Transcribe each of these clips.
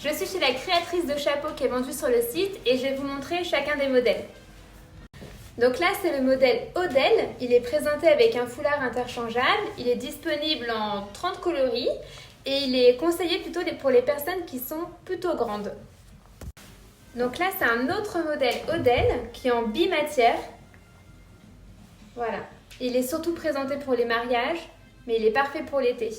Je suis chez la créatrice de chapeaux qui est vendue sur le site et je vais vous montrer chacun des modèles. Donc là, c'est le modèle Odell. Il est présenté avec un foulard interchangeable. Il est disponible en 30 coloris et il est conseillé plutôt pour les personnes qui sont plutôt grandes. Donc là, c'est un autre modèle Odell qui est en bimatière. Voilà. Il est surtout présenté pour les mariages, mais il est parfait pour l'été.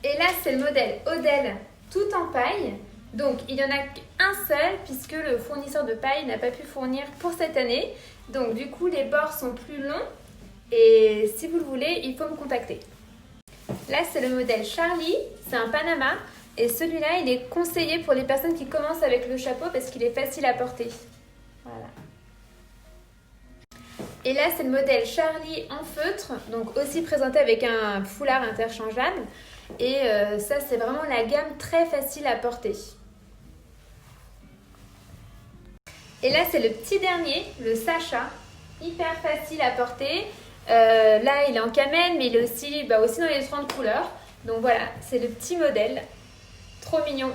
Et là, c'est le modèle Odell tout en paille. Donc, il n'y en a qu'un seul puisque le fournisseur de paille n'a pas pu fournir pour cette année. Donc, du coup, les bords sont plus longs et si vous le voulez, il faut me contacter. Là, c'est le modèle Charlie, c'est un Panama et celui-là, il est conseillé pour les personnes qui commencent avec le chapeau parce qu'il est facile à porter. Voilà. Et là, c'est le modèle Charlie en feutre, donc aussi présenté avec un foulard interchangeable. Et ça, c'est vraiment la gamme très facile à porter. Et là, c'est le petit dernier, le Sacha, hyper facile à porter. Là, il est en camel, mais il est aussi dans les 30 couleurs. Donc voilà, c'est le petit modèle, trop mignon.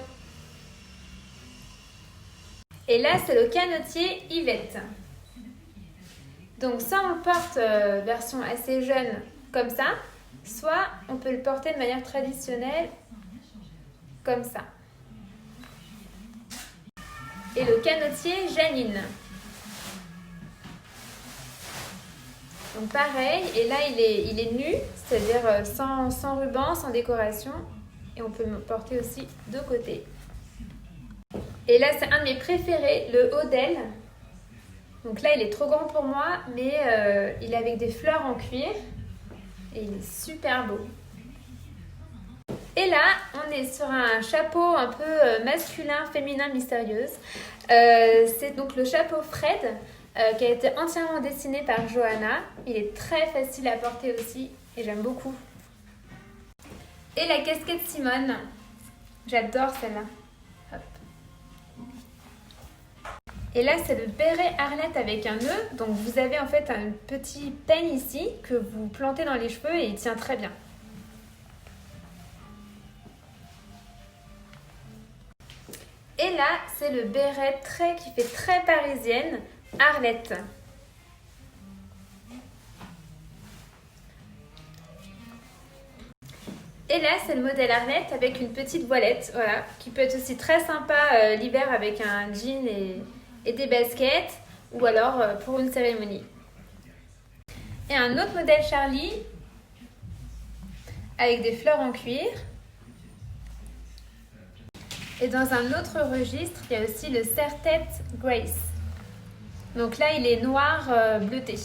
Et là, c'est le canotier Yvette. Donc ça, on le porte version assez jeune comme ça, soit on peut le porter de manière traditionnelle comme ça. Et le canotier Janine. Donc pareil, et là il est nu, c'est-à-dire sans ruban, sans décoration. Et on peut le porter aussi de côté. Et là c'est un de mes préférés, le Odell. Donc là il est trop grand pour moi, mais il est avec des fleurs en cuir. Et il est super beau. Et là, on est sur un chapeau un peu masculin, féminin, mystérieuse. C'est donc le chapeau Fred qui a été entièrement dessiné par Johanna. Il est très facile à porter aussi et j'aime beaucoup. Et la casquette Simone. J'adore celle-là. Hop. Et là, c'est le béret Arlette avec un nœud. Donc, vous avez en fait un petit peigne ici que vous plantez dans les cheveux et il tient très bien. Et là, c'est le béret qui fait très parisienne, Arlette. Et là, c'est le modèle Arlette avec une petite voilette, voilà, qui peut être aussi très sympa l'hiver avec un jean et des baskets, ou alors pour une cérémonie. Et un autre modèle Charlie, avec des fleurs en cuir. Et dans un autre registre, il y a aussi le serre-tête Grace. Donc là, il est noir bleuté.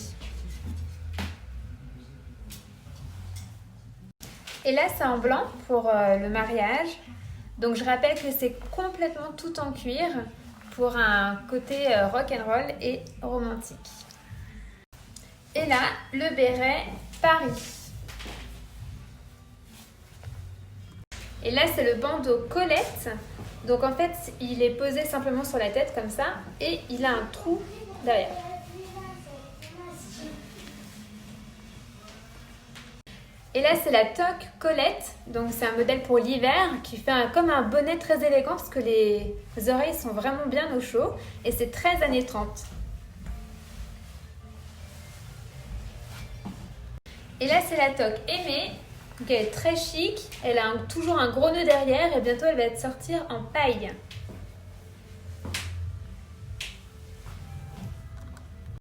Et là, c'est en blanc pour le mariage. Donc je rappelle que c'est complètement tout en cuir pour un côté rock'n'roll et romantique. Et là, le béret Paris. Et là, c'est le bandeau Colette. Donc en fait, il est posé simplement sur la tête comme ça et il a un trou derrière. Et là, c'est la toque Colette. Donc c'est un modèle pour l'hiver qui fait comme un bonnet très élégant parce que les oreilles sont vraiment bien au chaud et c'est très années 30. Et là, c'est la toque Aimée. Donc elle est très chic, elle a toujours un gros nœud derrière et bientôt elle va sortir en paille.